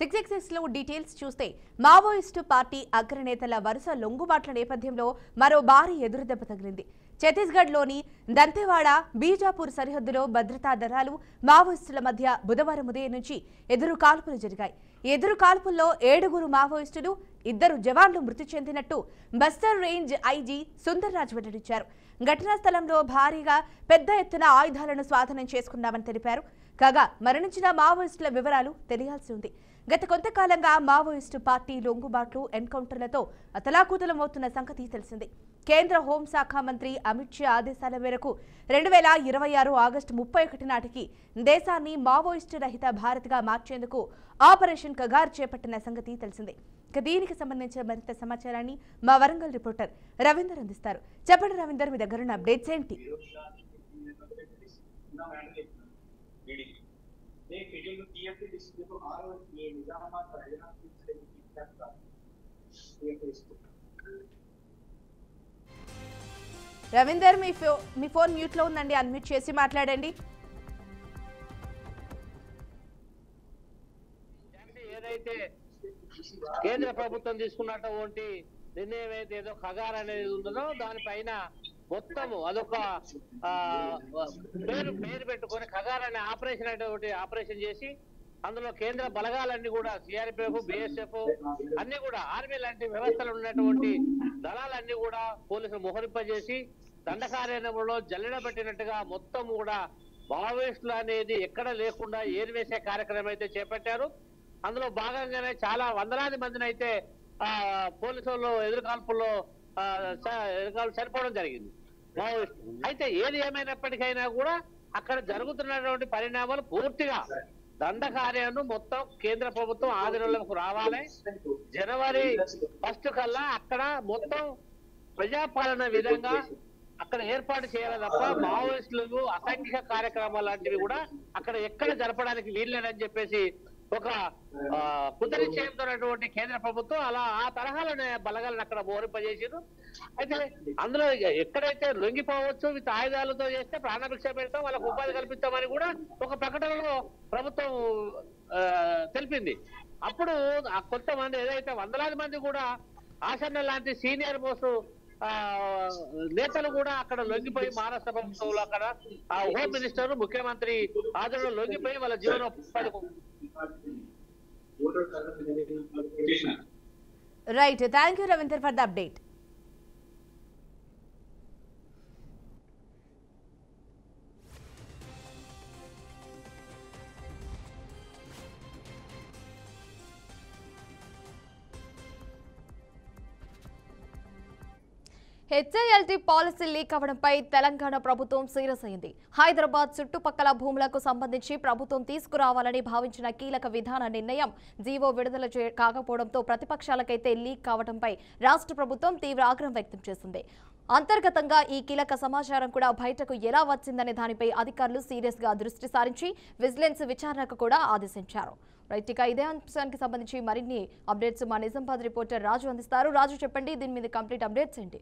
666 లో డీటెయిల్స్ చూస్తే Maoist party అగ్రనేతల వరుస లొంగుబాట్ల నేపథ్యంలో మరో భారీ ఎదురుదెబ్బ తగిలింది. ఛత్తీస్గఢ్లోని దంతెవాడ బీజాపూర్ సరిహద్దులో భద్రతా దళాలు మావోయిస్టుల మధ్య బుధవారం ఉదయం నుంచి ఎదురు కాల్పులు జరిగాయి. ఎదురు కాల్పుల్లో 7 మావోయిస్టులు 2 జవాన్లు మృతి చెందినట్టు బస్తర్ రేంజ్ ఐజీ సుందర్రాజ్ వెల్లడించారు. ఘటనా స్థలంలో భారీగా పెద్ద ఎత్తున ఆయుధాలను స్వాధీనం చేసుకున్నామని తెలిపారు. కాగా మరణించిన మావోయిస్టుల వివరాలు తెలియాల్సి ఉంది. గత కొంతకాలంగా మావోయిస్టు పార్టీ లొంగుబాట్లు ఎన్కౌంటర్లతో అతలాకుతలమవుతున్న సంగతి తెలిసింది. కేంద్ర హోంశాఖ మంత్రి అమిత్ షా ఆదేశాల మేరకు 2026 ఆగస్టు 31 నాటికి దేశాన్ని మావోయిస్టు రహిత భారత్గా మార్చేందుకు ఆపరేషన్ కగార్ చేపట్టిన సంగతి తెలిసిందే. దీనికి సంబంధించిన మరింత సమాచారాన్ని మా వరంగల్ రిపోర్టర్ రవీందర్ అందిస్తారు. చెప్పండి రవీందర్, మీ దగ్గరున్న అప్డేట్స్ ఏంటి? రవీందర్, మీ ఫోన్ మ్యూట్ లో ఉందండి, అన్మ్యూట్ చేసి మాట్లాడండి. ఏదైతే కేంద్ర ప్రభుత్వం తీసుకున్నటువంటి నిర్ణయం అయితే ఏదో ఖగార్ అనేది ఉందో దానిపైన మొత్తము అదొక పేరు పెట్టుకొని ఖగార్ అనే ఆపరేషన్ చేసి అందులో కేంద్ర బలగాలన్నీ కూడా సిఆర్పిఎఫ్, బిఎస్ఎఫ్ అన్ని కూడా ఆర్మీ లాంటి వ్యవస్థలు ఉన్నటువంటి దళాలన్నీ కూడా పోలీసులు మోహరింపజేసి దండకారణ్యంలో జల్లెడబెట్టినట్టుగా మొత్తం కూడా మావోయిస్టులు అనేది ఎక్కడ లేకుండా ఏరివేసే కార్యక్రమం అయితే చేపట్టారు. అందులో భాగంగానే చాలా వందలాది మందిని అయితే పోలీసులు ఎదురుకాల్పుల్లో చనిపోవడం జరిగింది మావోయిస్టులు. అయితే ఏది ఏమైనప్పటికైనా కూడా అక్కడ జరుగుతున్నటువంటి పరిణామాలు పూర్తిగా దండకార్యాన్ని మొత్తం కేంద్ర ప్రభుత్వం ఆధీనంలోకి రావాలి. జనవరి 1 కల్లా అక్కడ మొత్తం ప్రజాపాలన విధంగా అక్కడ ఏర్పాటు చేయాలి తప్ప మావోయిస్టులకు అసంఖ్య కార్యక్రమాలు లాంటివి కూడా అక్కడ ఎక్కడ జరపడానికి వీల్లేదని చెప్పేసి ఒక కుదిరిచేస్తున్నటువంటి కేంద్ర ప్రభుత్వం అలా ఆ తరహాలోనే బలగాలను అక్కడ మోహరింపజేసారు. అయితే అందులో ఎక్కడైతే లొంగిపోవచ్చు విత్ ఆయుధాలతో చేస్తే ప్రాణభిక్ష పెడతాం, వాళ్ళకు ఉపాధి కల్పిస్తామని కూడా ఒక ప్రకటనలో ప్రభుత్వం తెలిపింది. అప్పుడు కొంతమంది ఏదైతే వందలాది మంది కూడా ఆసన్న లాంటి సీనియర్ మోస్ట్ నేతలు కూడా అక్కడ లొంగిపోయి మహారాష్ట్ర ప్రభుత్వంలో అక్కడ హోమ్ మినిస్టర్, ముఖ్యమంత్రి ఆధ్వర్యంలో లొంగిపోయి వాళ్ళ జీవనోపాధి. Right. Thank you, Ravinder, for the update. HILT policy leak అవడంపై తెలంగాణ ప్రభుత్వం సీరియస్ అయింది. హైదరాబాద్ చుట్టుపక్కల భూములకు సంబంధించి ప్రభుత్వం తీసుకురావాలని భావించిన కీలక విధాన నిర్ణయం జీవో విడుదల కాకపోవడంతో ప్రతిపక్షాలకైతే లీక్ కావడంపై రాష్ట్ర ప్రభుత్వం తీవ్ర ఆగ్రహం వ్యక్తం చేసింది. అంతర్గతంగా ఈ కీలక సమాచారం కూడా బయటకు ఎలా వచ్చిందనే దానిపై అధికారులు సీరియస్ గా దృష్టి సారించి విజిలెన్స్ విచారణకు కూడా ఆదేశించారు. రైట్, ఇక ఇదే అంశానికి సంబంధించి మరిన్ని అప్డేట్స్ మా నిజామాబాద్ రిపోర్టర్ రాజు అందిస్తారు. రాజు, చెప్పండి, దీని మీద కంప్లీట్ అప్డేట్స్ ఏంటి?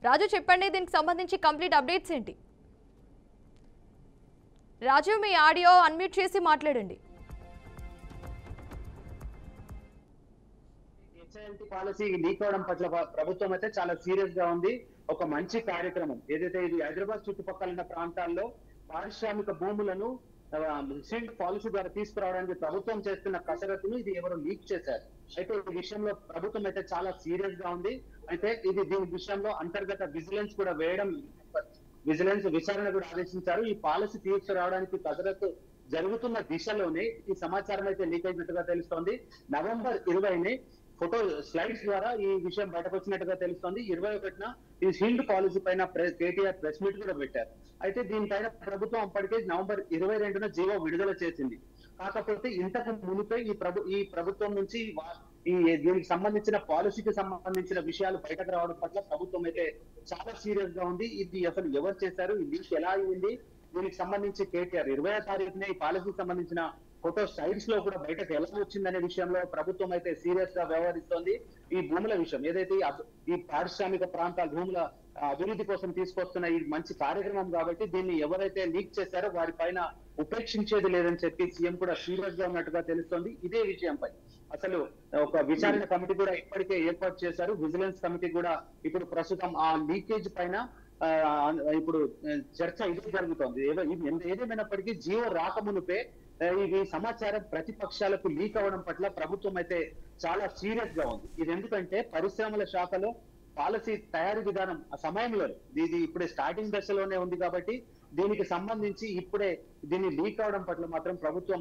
రాజు, చెప్పండి, దీనికి సంబంధించి కంప్లీట్ అప్డేట్స్ ఏంటి? రాజు, మీ ఆడియో అన్మ్యూట్ చేసి మాట్లాడండి. హెచ్ఐఎల్టీ పాలసీ లీక్ అవడం పట్ల ప్రభుత్వం అయితే చాలా సీరియస్ గా ఉంది. ఒక మంచి కార్యక్రమం ఏదైతే ఇది హైదరాబాద్ చుట్టుపక్కల ఉన్న ప్రాంతాల్లో పారిశ్రామిక భూములను సిల్ట్ పాలసీ ద్వారా తీసుకురావడానికి ప్రభుత్వం చేస్తున్న కసరత్తును ఇది ఎవరు లీక్ చేశారు. అయితే ఈ విషయంలో ప్రభుత్వం అయితే చాలా సీరియస్ గా ఉంది. అయితే దీని విషయంలో అంతర్గత విజిలెన్స్ కూడా వేయడం, విజిలెన్స్ విచారణ కూడా ఆదేశించారు. ఈ పాలసీ తీసుకురావడానికి కసరత్తు జరుగుతున్న దిశలోనే ఈ సమాచారం అయితే లీక్ అయినట్టుగా తెలుస్తోంది. నవంబర్ 20 ఫోటో స్లైడ్స్ ద్వారా ఈ విషయం బయటకు వచ్చినట్టుగా తెలుస్తోంది. 21న ఈ హిండ్ పాలసీ పైన కేటీఆర్ ప్రెస్ మీట్ కూడా పెట్టారు. అయితే దీనిపైన ప్రభుత్వం అప్పటికే నవంబర్ 22న జీవో విడుదల చేసింది. కాకపోతే ఇంతకు మునిపై ఈ ప్రభుత్వం నుంచి దీనికి సంబంధించిన పాలసీకి సంబంధించిన విషయాలు బయటకు రావడం పట్ల ప్రభుత్వం అయితే చాలా సీరియస్ గా ఉంది. ఇది అసలు ఎవరు చేశారు, ఈ లీక్ ఎలా అయింది, దీనికి సంబంధించి కేటీఆర్ 20వ తారీఖునే ఈ పాలసీకి సంబంధించిన ఫోటో సైడ్స్ లో కూడా బయటకు ఎలా వచ్చిందనే విషయంలో ప్రభుత్వం అయితే సీరియస్ గా వ్యవహరిస్తోంది. ఈ భూముల విషయం ఏదైతే ఈ పారిశ్రామిక ప్రాంతాల భూముల అభివృద్ధి కోసం తీసుకొస్తున్న ఈ మంచి కార్యక్రమం కాబట్టి దీన్ని ఎవరైతే లీక్ చేశారో వారి పైన ఉపేక్షించేది లేదని చెప్పి సీఎం కూడా సీరియస్ గా ఉన్నట్టుగా తెలుస్తోంది. ఇదే విషయంపై అసలు ఒక విచారణ కమిటీ కూడా ఇప్పటికే ఏర్పాటు చేశారు. విజిలెన్స్ కమిటీ కూడా ఇప్పుడు ప్రస్తుతం ఆ లీకేజ్ పైన ఇప్పుడు చర్చ ఇదే జరుగుతోంది. ఏదేమైనప్పటికీ జియో రాకమునుపే ఇది సమాచారం ప్రతిపక్షాలకు లీక్ అవ్వడం పట్ల ప్రభుత్వం అయితే చాలా సీరియస్ గా ఉంది. ఇది ఎందుకంటే పరిశ్రమల శాఖలో పాలసీ తయారీ విధానం ఆ సమయంలో ఇది ఇప్పుడే స్టార్టింగ్ దశలోనే ఉంది కాబట్టి దీనికి సంబంధించి ఇప్పుడే దీన్ని లీక్ అవడం పట్ల మాత్రం ప్రభుత్వం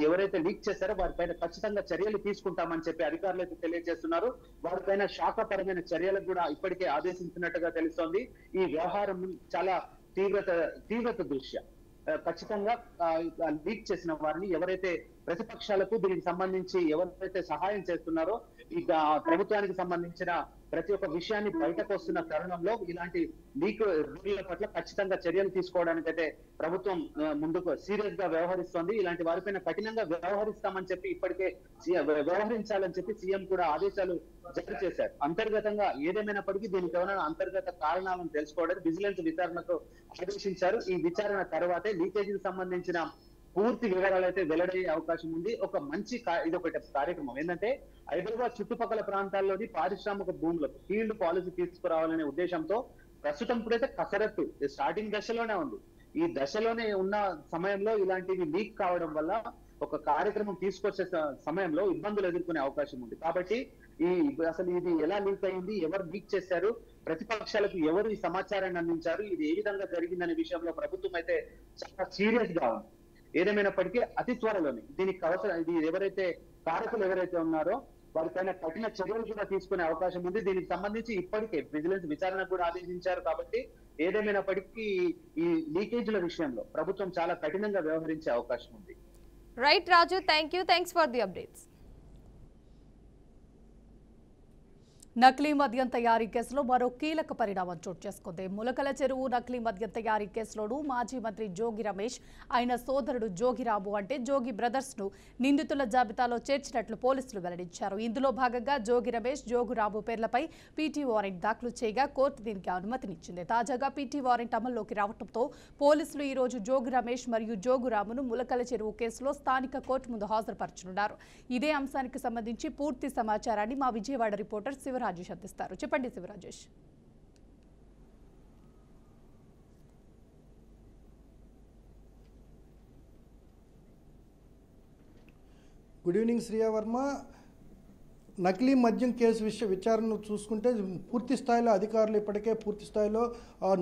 ఎవరైతే లీక్ చేశారో వారిపైన ఖచ్చితంగా చర్యలు తీసుకుంటామని చెప్పి అధికారులు అయితే తెలియజేస్తున్నారు. వారిపైన శాఖపరమైన చర్యలకు కూడా ఇప్పటికే ఆదేశించినట్టుగా తెలుస్తోంది. ఈ వ్యవహారం చాలా తీవ్రత దృష్ట్యా ఖచ్చితంగా లీక్ చేసిన వారిని ఎవరైతే ప్రతిపక్షాలకు దీనికి సంబంధించి ఎవరైతే సహాయం చేస్తున్నారో ఇక ప్రభుత్వానికి సంబంధించిన ప్రతి ఒక్క విషయాన్ని బయటకు వస్తున్న తరుణంలో ఇలాంటి లీక్ రూళ్ల పట్ల ఖచ్చితంగా చర్యలు తీసుకోవడానికి అయితే ప్రభుత్వం ముందుకు సీరియస్ గా వ్యవహరిస్తోంది. ఇలాంటి వారిపైన కఠినంగా వ్యవహరిస్తామని చెప్పి ఇప్పటికే వ్యవహరించాలని చెప్పి సీఎం కూడా ఆదేశాలు జారీ చేశారు. అంతర్గతంగా ఏదేమైనప్పటికీ దీనికి ఏమైనా అంతర్గత కారణాలను తెలుసుకోవడానికి విజిలెన్స్ విచారణకు ఆదేశించారు. ఈ విచారణ తర్వాతే లీకేజీకి సంబంధించిన పూర్తి వివరాలు అయితే వెల్లడయ్యే అవకాశం ఉంది. ఒక మంచి ఇది ఒకటి కార్యక్రమం ఏంటంటే హైదరాబాద్ చుట్టుపక్కల ప్రాంతాల్లోని పారిశ్రామిక భూములకు ఫీల్డ్ పాలసీ తీసుకురావాలనే ఉద్దేశంతో ప్రస్తుతం ఇప్పుడైతే కసరత్తు స్టార్టింగ్ దశలోనే ఉంది. ఈ దశలోనే ఉన్న సమయంలో ఇలాంటివి లీక్ కావడం వల్ల ఒక కార్యక్రమం తీసుకొచ్చే సమయంలో ఇబ్బందులు ఎదుర్కొనే అవకాశం ఉంది. కాబట్టి అసలు ఇది ఎలా లీక్ అయింది, ఎవరు లీక్ చేశారు, ప్రతిపక్షాలకు ఎవరు ఈ సమాచారాన్ని అందించారు, ఇది ఏ విధంగా జరిగిందనే విషయంలో ప్రభుత్వం అయితే చాలా సీరియస్ గా ఉంది. ఏదేమైనప్పటికీ అతి త్వరలోనే దీనికి ఇది ఎవరైతే కారకులు ఎవరైతే ఉన్నారో వారిపైన కఠిన చర్యలు కూడా తీసుకునే అవకాశం ఉంది. దీనికి సంబంధించి ఇప్పటికే విజిలెన్స్ విచారణ కూడా ఆదేశించారు. కాబట్టి ఏదేమైనప్పటికీ ఈ లీకేజీల విషయంలో ప్రభుత్వం చాలా కఠినంగా వ్యవహరించే అవకాశం ఉంది. Right Raju, thanks for the updates. నకిలీ మద్యం తయారీ కేసులో మరో కీలక పరిణామం చోటు చేసుకుంది. ములకల చెరువు నకిలీ మద్యం తయారీ కేసులోనూ మాజీ మంత్రి జోగి రమేష్, ఆయన సోదరుడు జోగిరాబు అంటే జోగి బ్రదర్స్ ను నిందితుల జాబితాలో చేర్చినట్లు పోలీసులు వెల్లడించారు. ఇందులో భాగంగా జోగి రమేష్, జోగిరాబు పేర్లపై పీటీ వారెంట్ దాఖలు చేయగా కోర్టు దీనికి అనుమతినిచ్చింది. తాజాగా పీటీ వారెంట్ అమల్లోకి రావడంతో పోలీసులు ఈ రోజు జోగి రమేష్ మరియు జోగురామును ములకల చెరువు కేసులో స్థానిక కోర్టు ముందు హాజరుపరచనున్నారు. ఇదే అంశానికి సంబంధించి పూర్తి సమాచారాన్ని మా విజయవాడ రిపోర్టర్ శివరాజేష్ అందిస్తారు. చెప్పండి శివరాజేష్. Good evening Shriya Varma. నకిలీ మద్యం కేసు విచారణను చూసుకుంటే పూర్తి స్థాయిలో అధికారులు ఇప్పటికే పూర్తి స్థాయిలో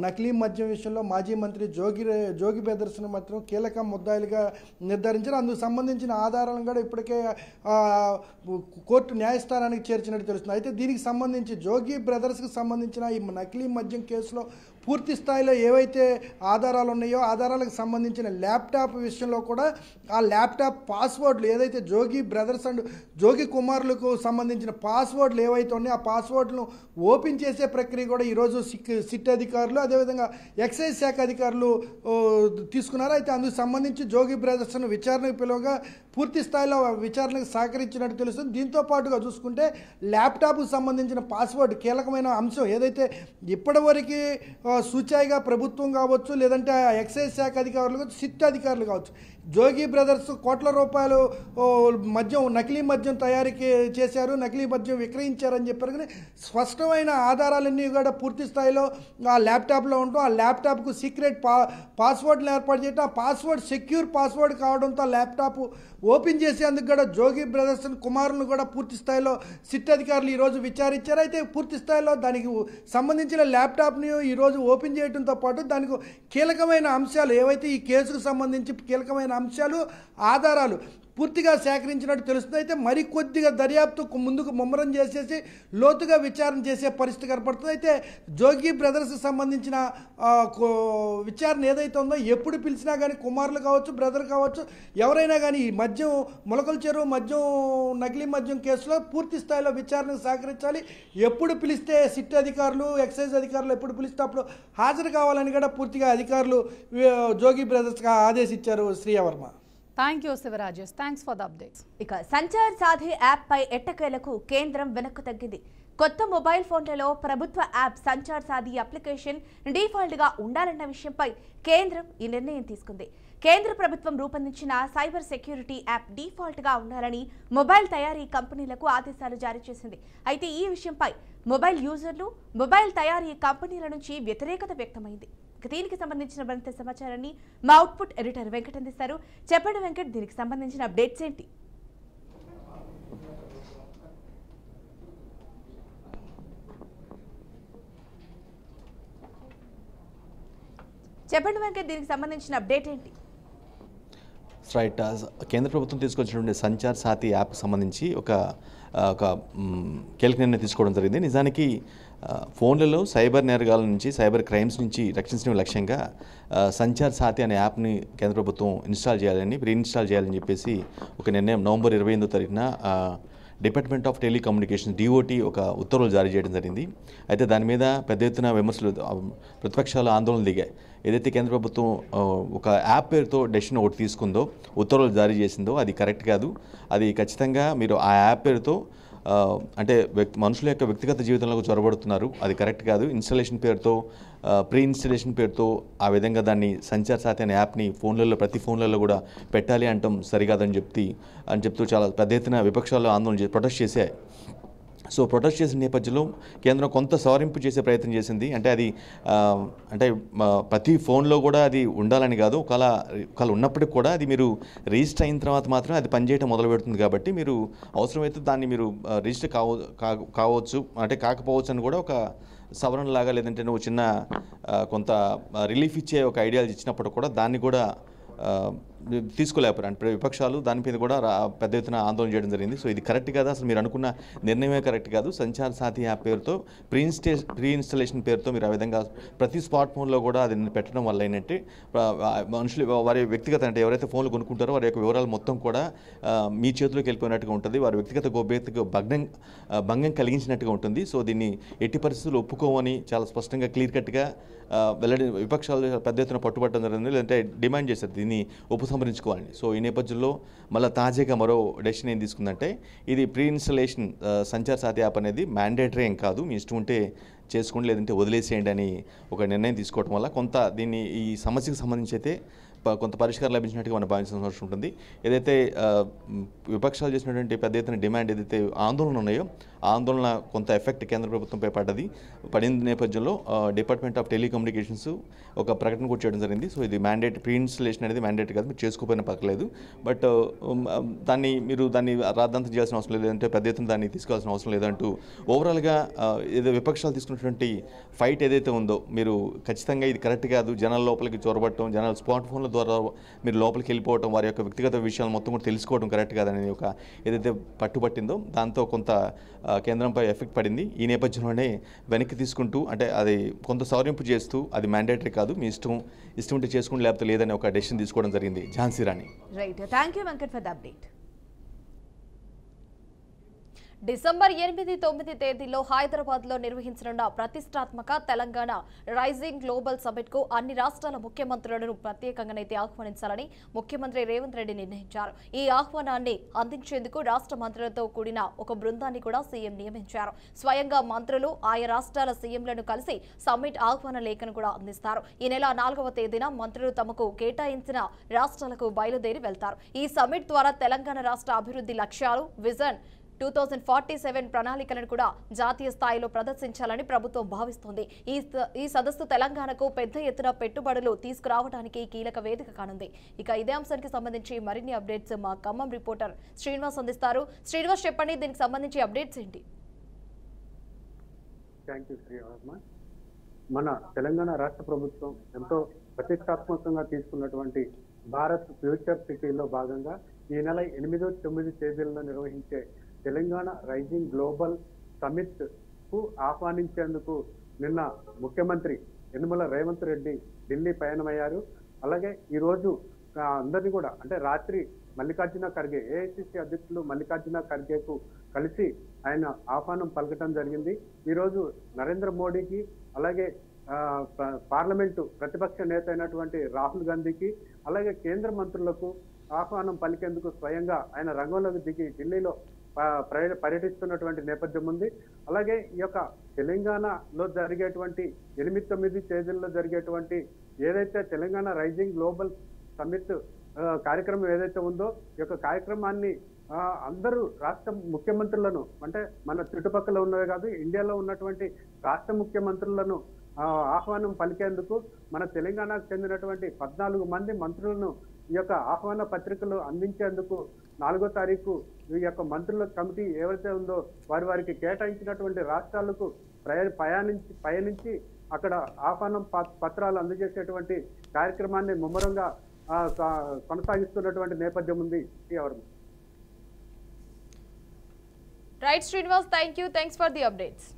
నకిలీ మద్యం విషయంలో మాజీ మంత్రి జోగి బ్రదర్స్ను మాత్రం కీలక ముద్దాయిలుగా నిర్ధారించారు. అందుకు సంబంధించిన ఆధారాలను కూడా ఇప్పటికే కోర్టు న్యాయస్థానానికి చేర్చినట్టు తెలుస్తుంది. అయితే దీనికి సంబంధించి జోగి బ్రదర్స్కి సంబంధించిన ఈ నకిలీ మద్యం కేసులో పూర్తి స్థాయిలో ఏవైతే ఆధారాలు ఉన్నాయో ఆధారాలకు సంబంధించిన ల్యాప్టాప్ విషయంలో కూడా ఆ ల్యాప్టాప్ పాస్వర్డ్లు ఏదైతే జోగి బ్రదర్స్ అండ్ జోగి కుమారులకు సంబంధించిన పాస్వర్డ్లు ఏవైతే ఉన్నాయో ఆ పాస్వర్డ్లను ఓపెన్ చేసే ప్రక్రియ కూడా ఈరోజు సిట్ అధికారులు అదేవిధంగా ఎక్సైజ్ శాఖ అధికారులు తీసుకున్నారు. అయితే అందుకు సంబంధించి జోగి బ్రదర్స్ను విచారణకు పిలువగా పూర్తి స్థాయిలో విచారణకు సహకరించినట్టు తెలుస్తుంది. దీంతో పాటుగా చూసుకుంటే ల్యాప్టాప్కు సంబంధించిన పాస్వర్డ్ కీలకమైన అంశం ఏదైతే ఇప్పటివరకు సూచాయిగా ప్రభుత్వం కావచ్చు లేదంటే ఎక్సైజ్ శాఖ అధికారులు కావచ్చు సిట్ అధికారులు కావచ్చు జోగి బ్రదర్స్ కోట్ల రూపాయలు మద్యం నకిలీ మద్యం తయారీకి చేశారు, నకిలీ మద్యం విక్రయించారని చెప్పారు. కానీ స్పష్టమైన ఆధారాలన్నీ కూడా పూర్తి స్థాయిలో ఆ ల్యాప్టాప్లో ఉంటూ ఆ ల్యాప్టాప్కు సీక్రెట్ పాస్వర్డ్లు ఏర్పాటు చేయడం, ఆ పాస్వర్డ్ సెక్యూర్ పాస్వర్డ్ కావడంతో ల్యాప్టాప్ ఓపెన్ చేసేందుకు కూడా జోగి బ్రదర్స్ కుమారులను కూడా పూర్తి స్థాయిలో సిట్ అధికారులు ఈరోజు విచారించారు. అయితే పూర్తి స్థాయిలో దానికి సంబంధించిన ల్యాప్టాప్ని ఈరోజు ఓపెన్ చేయడంతో పాటు దానికి కీలకమైన అంశాలు ఏవైతే ఈ కేసుకు సంబంధించి కీలకమైన అంశాలు ఆధారాలు పూర్తిగా సేకరించినట్టు తెలుస్తుంది. అయితే మరికొద్దిగా దర్యాప్తు ముందుకు ముమ్మరం చేసేసి లోతుగా విచారణ చేసే పరిస్థితి కనపడుతుంది. అయితే జోగి బ్రదర్స్కి సంబంధించిన విచారణ ఏదైతే ఉందో ఎప్పుడు పిలిచినా కానీ కుమారులు కావచ్చు బ్రదర్ కావచ్చు ఎవరైనా కానీ ఈ మద్యం ములకల చెరువు మద్యం నకిలీ మద్యం కేసులో పూర్తి స్థాయిలో విచారణకు సహకరించాలి. ఎప్పుడు పిలిస్తే సిట్ అధికారులు ఎక్సైజ్ అధికారులు ఎప్పుడు పిలిస్తే అప్పుడు హాజరు కావాలని కూడా పూర్తిగా అధికారులు జోగి బ్రదర్స్గా ఆదేశించారు శ్రీయవర్మ. Thank you శివరాజేష్, thanks for the updates. ఇక సంచార్ సాధి యాప్ పై ఎట్టకేలకు కేంద్రం వెనక్కు తగ్గింది. కొత్త మొబైల్ ఫోన్లలో ప్రభుత్వ యాప్ సంచార్ సాధి అప్లికేషన్ డిఫాల్ట్ గా ఉండాలన్న విషయంపై కేంద్రం ఈ నిర్ణయం తీసుకుంది. కేంద్ర ప్రభుత్వం రూపొందించిన సైబర్ సెక్యూరిటీ యాప్ డిఫాల్ట్ గా ఉండాలని మొబైల్ తయారీ కంపెనీలకు ఆదేశాలు జారీ చేసింది. అయితే ఈ విషయంపై మొబైల్ యూజర్లు, మొబైల్ తయారీ కంపెనీల నుంచి వ్యతిరేకత వ్యక్తమైంది. దీనికి సంబంధించిన మరింత సమాచారాన్ని మా అవుట్పుట్ ఎడిటర్ వెంకట్ అందిస్తారు. చెప్పండి వెంకట్, దీనికి సంబంధించిన అప్డేట్స్ ఏంటి? చెప్పండి వెంకట్, దీనికి సంబంధించిన అప్డేట్ ఏంటి? రైట్, కేంద్ర ప్రభుత్వం తీసుకొచ్చినటువంటి సంచార్ సాథి యాప్కి సంబంధించి ఒక కీలక నిర్ణయం తీసుకోవడం జరిగింది. నిజానికి ఫోన్లలో సైబర్ నేరగాల నుంచి, సైబర్ క్రైమ్స్ నుంచి రక్షించడం లక్ష్యంగా సంచార్ సాథి అనే యాప్ని కేంద్ర ప్రభుత్వం రీఇన్స్టాల్ చేయాలని చెప్పేసి ఒక నిర్ణయం నవంబర్ 28వ తారీఖున డిపార్ట్మెంట్ ఆఫ్ టెలికమ్యూనికేషన్ డిఓటి ఒక ఉత్తర్వులు జారీ చేయడం జరిగింది. అయితే దాని మీద పెద్ద ఎత్తున విమర్శలు, ప్రతిపక్షాలు ఆందోళన దిగాయి. ఏదైతే కేంద్ర ప్రభుత్వం ఒక యాప్ పేరుతో డెసిషన్ ఒకటి తీసుకుందో, ఉత్తర్వులు జారీ చేసిందో అది కరెక్ట్ కాదు. అది ఖచ్చితంగా మీరు ఆ యాప్ పేరుతో అంటే మనుషుల యొక్క వ్యక్తిగత జీవితంలోకి చొరబడుతున్నారు, అది కరెక్ట్ కాదు. ఇన్స్టాలేషన్ పేరుతో, ప్రీ ఇన్స్టాలేషన్ పేరుతో ఆ విధంగా దాన్ని సంచార్ సాథి అనే యాప్ని ప్రతి ఫోన్లలో కూడా పెట్టాలి అంటాం సరికాదని చెప్తూ చాలా పెద్ద ఎత్తున విపక్షాలు ఆందోళన ప్రొటెస్ట్ చేశాయి. సో ప్రొటెస్ట్ చేసిన నేపథ్యంలో కేంద్రం కొంత సవరింపు చేసే ప్రయత్నం చేసింది. అంటే ప్రతి ఫోన్లో కూడా అది ఉండాలని కాదు, ఒకవేళ ఉన్నప్పటికి కూడా అది మీరు రిజిస్టర్ అయిన తర్వాత మాత్రం అది పనిచేయడం మొదలు పెడుతుంది. కాబట్టి మీరు అవసరమైతే దాన్ని మీరు రిజిస్టర్ కావచ్చు, అంటే కాకపోవచ్చు అని కూడా ఒక సవరణ లాగా, లేదంటే నువ్వు చిన్న కొంత రిలీఫ్ ఇచ్చే ఒక ఐడియాలజీ ఇచ్చినప్పుడు కూడా దాన్ని కూడా తీసుకోలేకపోయారు. అంటే విపక్షాలు దాని మీద కూడా పెద్ద ఎత్తున ఆందోళన చేయడం జరిగింది. సో ఇది కరెక్ట్ కాదు, అసలు మీరు అనుకున్న నిర్ణయమే కరెక్ట్ కాదు. సంచార్ సాథి యాప్ పేరుతో ప్రీ ఇన్స్టాలేషన్ పేరుతో మీరు ఆ విధంగా ప్రతి స్మార్ట్ ఫోన్లో కూడా అది పెట్టడం వల్ల ఏంటంటే మనుషులు వారి వ్యక్తిగత, అంటే ఎవరైతే ఫోన్లు కొనుక్కుంటారో వారి యొక్క వివరాలు మొత్తం కూడా మీ చేతిలోకి వెళ్ళిపోయినట్టుగా ఉంటుంది, వారి వ్యక్తిగత గోప్యతకు భంగం కలిగించినట్టుగా ఉంటుంది. సో దీన్ని ఎట్టి పరిస్థితులు ఒప్పుకోమని చాలా స్పష్టంగా క్లియర్ కట్గా విపక్షాలు పెద్ద ఎత్తున పట్టుబట్టడం జరిగింది, లేదంటే డిమాండ్ చేశారు దీన్ని ఉపసంహరించుకోవాలని. సో ఈ నేపథ్యంలో మళ్ళీ తాజాగా మరో డెసిషన్ ఏం తీసుకుందంటే, ఇది ప్రీ ఇన్స్టాలేషన్ సంచార్ సాథి యాప్ అనేది మ్యాండేటరీ ఏం కాదు, మీ ఇష్టం ఉంటే చేసుకోండి లేదంటే వదిలేసేయండి అని ఒక నిర్ణయం తీసుకోవడం వల్ల కొంత ఈ సమస్యకు సంబంధించి అయితే కొంత పరిష్కారం లభించినట్టుగా మనం భావించాల్సిన అవసరం ఉంటుంది. ఏదైతే విపక్షాలు చేసినటువంటి పెద్ద ఎత్తున డిమాండ్ ఏదైతే ఆందోళనలు ఉన్నాయో ఆ ఆందోళన కొంత ఎఫెక్ట్ కేంద్ర ప్రభుత్వంపై పడిన నేపథ్యంలో డిపార్ట్మెంట్ ఆఫ్ టెలికమ్యూనికేషన్స్ ఒక ప్రకటన కూడా చేయడం జరిగింది. సో ఇది ప్రీ ఇన్స్టాలేషన్ అనేది మ్యాండేటరీ కాదు, మీరు చేసుకోకపోయినా పర్లేదు, బట్ దాన్ని రాద్ధాంతం చేయాల్సిన అవసరం లేదు, అంటే పెద్ద ఎత్తున దాన్ని తీసుకోవాల్సిన అవసరం లేదంటూ ఓవరాల్గా ఏదో విపక్షాలు తీసుకున్నటువంటి ఫైట్ ఏదైతే ఉందో, మీరు ఖచ్చితంగా ఇది కరెక్ట్ కాదు, జనాల లోపలికి చొరబట్టడం, జనాల స్మార్ట్ ఫోన్ల ద్వారా మీరు లోపలికి వెళ్ళిపోవడం, వారి యొక్క వ్యక్తిగత విషయాలు మొత్తం కూడా తెలుసుకోవడం కరెక్ట్ కాదనేది ఒక ఏదైతే పట్టుబట్టిందో దాంతో కొంత కేంద్రంపై ఎఫెక్ట్ పడింది. ఈ నేపథ్యంలోనే వెనక్కి తీసుకుంటూ, అంటే అది కొంత సవరింపు చేస్తూ అది మ్యాండేటరీ కాదు, మీ ఇష్టం ఉంటే చేసుకుంటే లేకపోతే లేదని ఒక డెసిషన్ తీసుకోవడం జరిగింది. Jhansi Rani. Right, thank you Venkat for the update. December 8-9 తేదీల్లో హైదరాబాద్ లో నిర్వహించనున్న ప్రతిష్టాత్మక తెలంగాణ రైజింగ్ గ్లోబల్ సమిట్ కు అన్ని రాష్ట్రాల ముఖ్యమంత్రులను ప్రత్యేకంగానైతే ఆహ్వానించాలని ముఖ్యమంత్రి రేవంత్ రెడ్డి నిర్ణయించారు. ఈ ఆహ్వానాన్ని అందించేందుకు రాష్ట్ర మంత్రులతో కూడిన ఒక బృందాన్ని కూడా సీఎం నియమించారు. స్వయంగా మంత్రులు ఆయా రాష్ట్రాల సీఎంలను కలిసి సమ్మిట్ ఆహ్వాన లేఖను కూడా అందిస్తారు. ఈ నెల 4వ తేదీన మంత్రులు తమకు కేటాయించిన రాష్ట్రాలకు బయలుదేరి వెళ్తారు. ఈ సమ్మిట్ ద్వారా తెలంగాణ రాష్ట్ర అభివృద్ధి లక్ష్యాలు, విజన్ 2047 ప్రణాళికలను కూడా జాతీయ స్థాయిలో ప్రదర్శించాలని ప్రభుత్వం భావిస్తోంది. ఈ సదస్సు తెలంగాణకు పెద్ద ఎత్తున పెట్టుబడులు తీసుకురావడానికి కీలక వేదిక కానుంది. ఇక ఇదే అంశానికి సంబంధించి మరిన్ని అప్డేట్స్ మా ఖమ్మం రిపోర్టర్ శ్రీనివాస్ అందిస్తారు. శ్రీనివాస్, చెప్పండి, దీనికి సంబంధించి అప్డేట్స్ ఏంటి? Thank you Srinivas. మన తెలంగాణ రాష్ట్ర ప్రభుత్వం ఎంతో ప్రతిష్టాత్మకంగా తీసుకున్నటువంటి భారత్ ఫ్యూచర్ సిటీలో భాగంగా ఈ నెల 8-9 తేదీల్లో నిర్వహించే తెలంగాణ రైజింగ్ గ్లోబల్ సమిట్ కు ఆహ్వానించేందుకు నిన్న ముఖ్యమంత్రి యనమల రేవంత్ రెడ్డి ఢిల్లీ పయనమయ్యారు. అలాగే ఈరోజు అందరినీ కూడా, అంటే రాత్రి మల్లికార్జున ఖర్గే, ఏఐసిసి అధ్యక్షులు మల్లికార్జున ఖర్గేకు కలిసి ఆయన ఆహ్వానం పలకటం జరిగింది. ఈరోజు నరేంద్ర మోడీకి, అలాగే పార్లమెంటు ప్రతిపక్ష నేత అయినటువంటి రాహుల్ గాంధీకి, అలాగే కేంద్ర మంత్రులకు ఆహ్వానం పలికేందుకు స్వయంగా ఆయన రంగంలోకి దిగి ఢిల్లీలో పర్యటిస్తున్నటువంటి నేపథ్యం ఉంది. అలాగే ఈ యొక్క తెలంగాణలో జరిగేటువంటి 8-9 తేదీల్లో జరిగేటువంటి ఏదైతే తెలంగాణ రైజింగ్ గ్లోబల్ సమ్మిట్ కార్యక్రమం ఏదైతే ఉందో ఈ యొక్క కార్యక్రమాన్ని అందరూ రాష్ట్ర ముఖ్యమంత్రులను అంటే మన చుట్టుపక్కల ఉన్నవే కాదు ఇండియాలో ఉన్నటువంటి రాష్ట్ర ముఖ్యమంత్రులను ఆహ్వానం పలికేందుకు మన తెలంగాణకు చెందినటువంటి 14 మంది మంత్రులను ఈ యొక్క ఆహ్వాన పత్రికలు అందించేందుకు 4వ తారీఖు ఈ యొక్క మంత్రుల కమిటీ ఏవైతే ఉందో వారికి కేటాయించినటువంటి రాష్ట్రాలకు పయనించి అక్కడ ఆహ్వానం పత్రాలు అందజేసేటువంటి కార్యక్రమాన్ని ముమ్మరంగా కొనసాగిస్తున్నటువంటి నేపథ్యం ఉంది. Right Srinivas, thanks for the updates.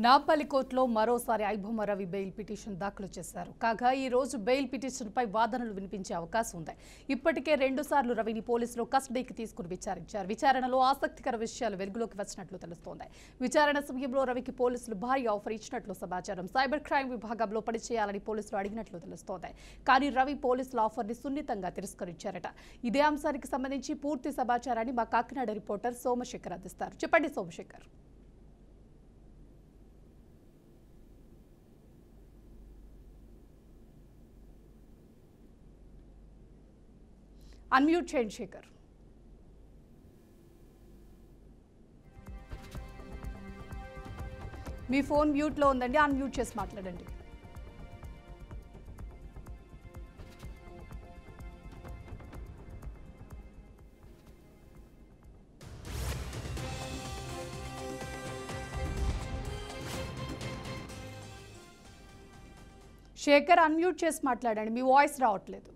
Nampally కోర్టులో మరోసారి ఐబొమ్మ రవి బెయిల్ పిటిషన్ దాఖలు చేశారు. కాగా ఈ రోజు బెయిల్ పిటిషన్పై వాదనలు వినిపించే అవకాశం ఉంది. ఇప్పటికే 2 సార్లు రవిని పోలీసులు కస్టడీకి తీసుకుని విచారించారు. విచారణలో ఆసక్తికర విషయాలు వెలుగులోకి వచ్చినట్లు తెలుస్తోంది. విచారణ సమయంలో రవికి పోలీసులు భారీ ఆఫర్ ఇచ్చినట్లు సమాచారం. సైబర్ క్రైమ్ విభాగంలో పనిచేయాలని పోలీసులు అడిగినట్లు తెలుస్తోంది. కానీ రవి పోలీసుల ఆఫర్ని సున్నితంగా తిరస్కరించారట. ఇదే అంశానికి సంబంధించి పూర్తి సమాచారాన్ని మా కాకినాడ రిపోర్టర్ సోమశేఖర్ అందిస్తారు. చెప్పండి సోమశేఖర్. అన్మ్యూట్ చేయండి శేఖర్. మీ ఫోన్ మ్యూట్లో ఉందండి, అన్మ్యూట్ చేసి మాట్లాడండి. శేఖర్ అన్మ్యూట్ చేసి మాట్లాడండి, మీ వాయిస్ రావట్లేదు.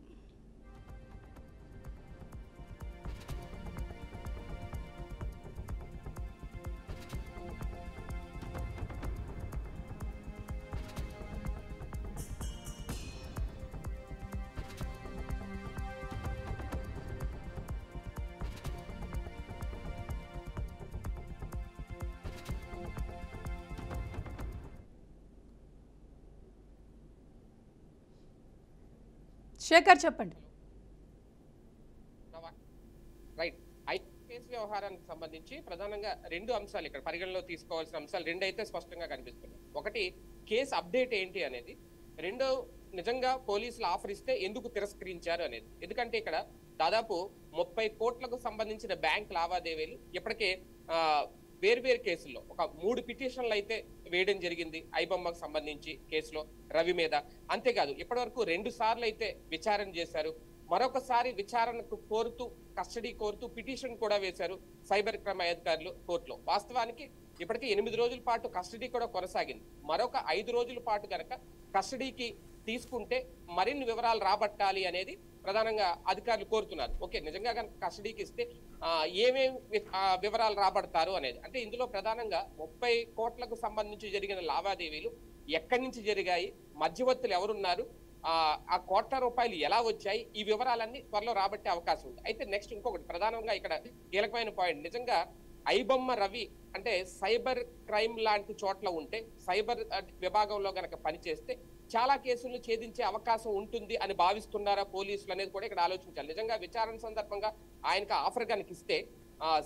శేఖర్ చెప్పండి. రైట్, కేసు వ్యవహారానికి సంబంధించి ప్రధానంగా 2 అంశాలు ఇక్కడ పరిగణలో తీసుకోవాల్సిన అంశాలు 2 అయితే స్పష్టంగా కనిపిస్తున్నాయి. ఒకటి, కేసు అప్డేట్ ఏంటి అనేది. 2, నిజంగా పోలీసులు ఆఫర్ ఇస్తే ఎందుకు తిరస్కరించారు అనేది. ఎందుకంటే ఇక్కడ దాదాపు 30 కోట్లకు సంబంధించిన బ్యాంక్ లావాదేవీలు ఇప్పటికే వేర్వేరు కేసుల్లో ఒక 3 పిటిషన్లు అయితే వేయడం జరిగింది ఐబొమ్మకు సంబంధించి కేసులో రవి మీద. అంతేకాదు ఇప్పటివరకు 2 సార్లు అయితే విచారణ చేశారు. మరొకసారి విచారణకు కోరుతూ కస్టడీ కోరుతూ పిటిషన్ కూడా వేశారు సైబర్ క్రైమ్ అధికారులు కోర్టులో. వాస్తవానికి ఇప్పటికే 8 రోజుల పాటు కస్టడీ కూడా కొనసాగింది. మరొక 5 రోజుల పాటు కనుక కస్టడీకి తీసుకుంటే మరిన్ని వివరాలు రాబట్టాలి అనేది ప్రధానంగా అధికారులు కోరుతున్నారు. ఓకే, నిజంగా కనుక కస్టడీకి ఇస్తే ఏమేమి వివరాలు రాబడతారు అనేది. అంటే ఇందులో ప్రధానంగా 30 కోట్లకు సంబంధించి జరిగిన లావాదేవీలు ఎక్కడి నుంచి జరిగాయి, మధ్యవర్తులు ఎవరున్నారు, ఆ కోట్ల రూపాయలు ఎలా వచ్చాయి, ఈ వివరాలన్నీ త్వరలో రాబట్టే అవకాశం ఉంది. అయితే నెక్స్ట్ ఇంకొకటి ప్రధానంగా ఇక్కడ కీలకమైన పాయింట్, నిజంగా ఐబొమ్మ రవి అంటే సైబర్ క్రైమ్ లాంటి చోట్ల ఉంటే, సైబర్ విభాగంలో గనక పనిచేస్తే చాలా కేసులను ఛేదించే అవకాశం ఉంటుంది అని భావిస్తున్నారా పోలీసులు అనేది కూడా ఇక్కడ ఆలోచించాలి. నిజంగా విచారణ సందర్భంగా ఆయనకు ఆఫర్ కనుక ఇస్తే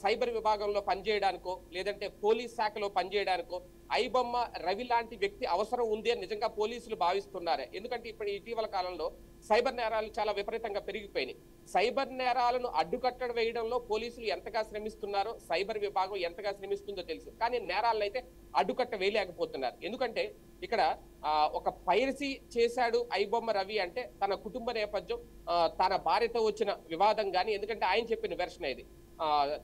సైబర్ విభాగంలో పనిచేయడానికో లేదంటే పోలీస్ శాఖలో పనిచేయడానికో ఐబొమ్మ రవి లాంటి వ్యక్తి అవసరం ఉంది అని నిజంగా పోలీసులు భావిస్తున్నారే. ఎందుకంటే ఇప్పుడు ఇటీవల కాలంలో సైబర్ నేరాలు చాలా విపరీతంగా పెరిగిపోయినాయి. సైబర్ నేరాలను అడ్డుకట్టడం వేయడంలో పోలీసులు ఎంతగా శ్రమిస్తున్నారో సైబర్ విభాగం ఎంతగా శ్రమిస్తుందో తెలుసు. కానీ నేరాలను అయితే అడ్డుకట్ట వేయలేకపోతున్నారు. ఎందుకంటే ఇక్కడ ఒక పైరసీ చేశాడు ఐబొమ్మ రవి అంటే తన కుటుంబ నేపథ్యం, తన భార్యతో వచ్చిన వివాదం కానీ, ఎందుకంటే ఆయన చెప్పిన వెర్షన్ ఇది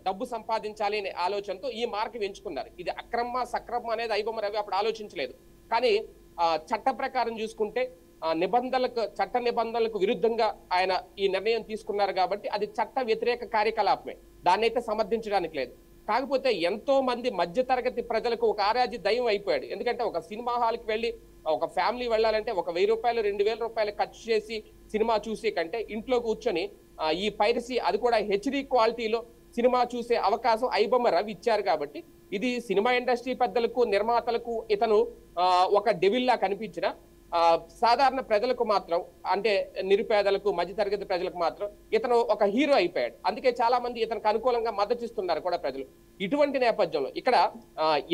డబ్బు సంపాదించాలి అనే ఆలోచనతో ఈ మార్గం ఎంచుకున్నారు. ఇది అక్రమ సక్రమ అనేది ఐబొమ్మ రవి అప్పుడు ఆలోచించలేదు. కానీ చట్ట ప్రకారం చూసుకుంటే చట్ట నిబంధనలకు విరుద్ధంగా ఆయన ఈ నిర్ణయం తీసుకున్నారు కాబట్టి అది చట్ట వ్యతిరేక కార్యకలాపమే, దాన్ని అయితే సమర్థించడానికి లేదు. కాకపోతే ఎంతో మంది మధ్యతరగతి ప్రజలకు ఒక ఆరాధ్య దయం అయిపోయాడు. ఎందుకంటే ఒక సినిమా హాల్కి వెళ్ళి ఒక ఫ్యామిలీ వెళ్ళాలంటే 1000 రూపాయలు 2000 రూపాయలు ఖర్చు చేసి సినిమా చూసే కంటే ఇంట్లో కూర్చొని ఈ పైరసీ, అది కూడా హెచ్డి క్వాలిటీలో సినిమా చూసే అవకాశం ఐబొమ్మ రవి ఇచ్చారు. కాబట్టి ఇది సినిమా ఇండస్ట్రీ పెద్దలకు నిర్మాతలకు ఇతను ఒక డెవిల్లా కనిపించిన సాధారణ ప్రజలకు మాత్రం, అంటే నిరుపేదలకు, మధ్యతరగతి ప్రజలకు మాత్రం ఇతను ఒక హీరో అయిపోయాడు. అందుకే చాలా మంది ఇతనికి అనుకూలంగా మద్దతిస్తున్నారు కూడా ప్రజలు. ఇటువంటి నేపథ్యంలో ఇక్కడ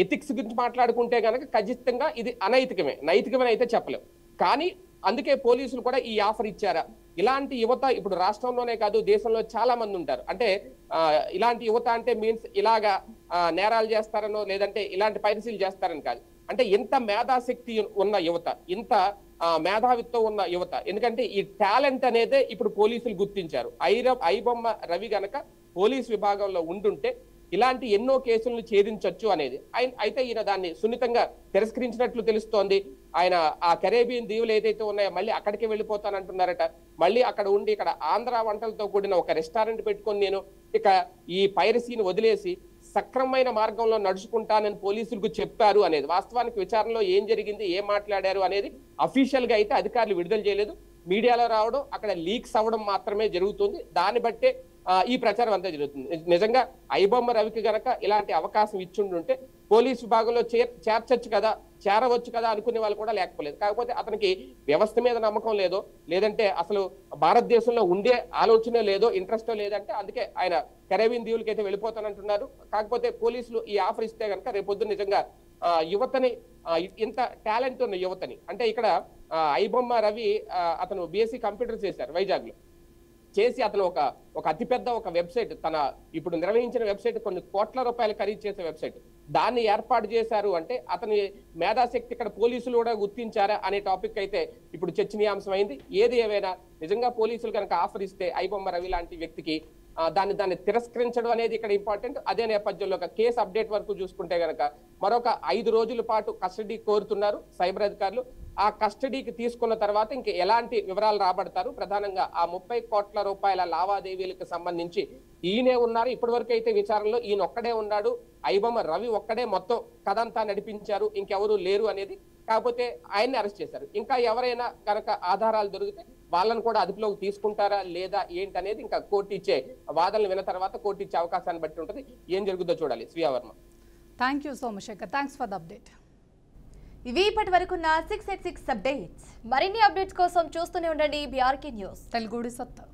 ఎథిక్స్ గురించి మాట్లాడుకుంటే కనుక ఖచ్చితంగా ఇది అనైతికమే, నైతికమని అయితే చెప్పలేం. కానీ అందుకే పోలీసులు కూడా ఈ ఆఫర్ ఇచ్చారా? ఇలాంటి యువత ఇప్పుడు రాష్ట్రంలోనే కాదు దేశంలో చాలా మంది ఉంటారు. అంటే ఇలాంటి యువత అంటే మీన్స్ ఇలాగా నేరాలు చేస్తారనో లేదంటే ఇలాంటి పైరసీలు చేస్తారని కాదు. అంటే ఇంత మేధాశక్తి ఉన్న యువత, ఇంత మేధావిత్వం ఉన్న యువత. ఎందుకంటే ఈ టాలెంట్ అనేదే ఇప్పుడు పోలీసులు గుర్తించారు. ఐబొమ్మ రవి గనక పోలీస్ విభాగంలో ఉండుంటే ఇలాంటి ఎన్నో కేసులను ఛేదించవచ్చు అనేది. అయితే ఈయన దాన్ని సున్నితంగా తిరస్కరించినట్లు తెలుస్తోంది. ఆయన ఆ కరేబియన్ దీవులు ఏదైతే ఉన్నాయో మళ్ళీ అక్కడికి వెళ్ళిపోతానంటున్నారట. మళ్ళీ అక్కడ ఉండి ఇక్కడ ఆంధ్ర వంటలతో కూడిన ఒక రెస్టారెంట్ పెట్టుకొని నేను ఇక ఈ పైరసీని వదిలేసి సక్రమమైన మార్గంలో నడుచుకుంటానని పోలీసులకు చెప్పారు అనేది. వాస్తవానికి విచారణలో ఏం జరిగింది, ఏం మాట్లాడారు అనేది అఫీషియల్ గా అయితే అధికారులు విడుదల చేయలేదు. మీడియాలో రావడం, అక్కడ లీక్స్ అవ్వడం మాత్రమే జరుగుతుంది. దాన్ని బట్టే ఈ ప్రచారం అంతా జరుగుతుంది. నిజంగా ఐబొమ్మ రవికి గనక ఇలాంటి అవకాశం ఇచ్చుండుంటే పోలీసు విభాగంలో చేరవచ్చు కదా అనుకునే వాళ్ళు కూడా లేకపోలేదు. కాకపోతే అతనికి వ్యవస్థ మీద నమ్మకం లేదో, లేదంటే అసలు భారతదేశంలో ఉండే ఆలోచన లేదో, ఇంట్రెస్టో లేదంటే అందుకే ఆయన కరేబియన్ దీవులకి అయితే వెళ్ళిపోతానంటున్నారు. కాకపోతే పోలీసులు ఈ ఆఫర్ ఇస్తే కనుక రేపొద్దు నిజంగా యువతని, ఇంత టాలెంట్ ఉన్న యువతని, అంటే ఇక్కడ ఐబొమ్మ రవి అతను బీఎస్సీ కంప్యూటర్ చేశారు వైజాగ్ లో. చేసి అతను ఒక అతిపెద్ద ఒక వెబ్సైట్, తన ఇప్పుడు నిర్వహించిన వెబ్సైట్ కొన్ని కోట్ల రూపాయలు ఖరీదు చేసే వెబ్సైట్, దాన్ని ఏర్పాటు చేశారు. అంటే అతని మేధాశక్తి ఇక్కడ పోలీసులు కూడా గుర్తించారా అనే టాపిక్ అయితే ఇప్పుడు చర్చనీయాంశం అయింది. ఏది ఏమైనా నిజంగా పోలీసులు కనుక ఆఫర్ ఇస్తే ఐబొమ్మ రవి లాంటి వ్యక్తికి దాన్ని తిరస్కరించడం అనేది ఇక్కడ ఇంపార్టెంట్. అదే నేపథ్యంలో ఒక కేసు అప్డేట్ వరకు చూసుకుంటే గనక మరొక 5 రోజుల పాటు కస్టడీ కోరుతున్నారు సైబర్ అధికారులు. ఆ కస్టడీకి తీసుకున్న తర్వాత ఇంక ఎలాంటి వివరాలు రాబడతారు, ప్రధానంగా ఆ 30 కోట్ల రూపాయల లావాదేవీలకు సంబంధించి ఈయనే ఉన్నారు. ఇప్పటి వరకు అయితే విచారణలో ఈయన ఒక్కడే ఉన్నాడు, ఐబొమ్మ రవి ఒక్కడే మొత్తం కథంతా నడిపించారు, ఇంకెవరు లేరు అనేది. కాకపోతే ఆయన్ని అరెస్ట్ చేశారు. ఇంకా ఎవరైనా కనుక ఆధారాలు దొరికితే వాళ్ళని కూడా అదుపులోకి తీసుకుంటారా లేదా ఏంటనేది ఇంకా కోర్టు ఇచ్చే వాదనలు విన్న తర్వాత కోర్టు ఇచ్చే అవకాశాన్ని బట్టి ఉంటుంది. ఏం జరుగుతుందో చూడాలి. శ్రీయావర్మ. Thank you Somashekar, thanks for the update. ఇవి ఇప్పటి వరకున్న 686 అప్డేట్స్. మరిన్ని అప్డేట్స్ కోసం చూస్తూనే ఉండండి బీఆర్కే న్యూస్, తెలుగుడి సత్తా.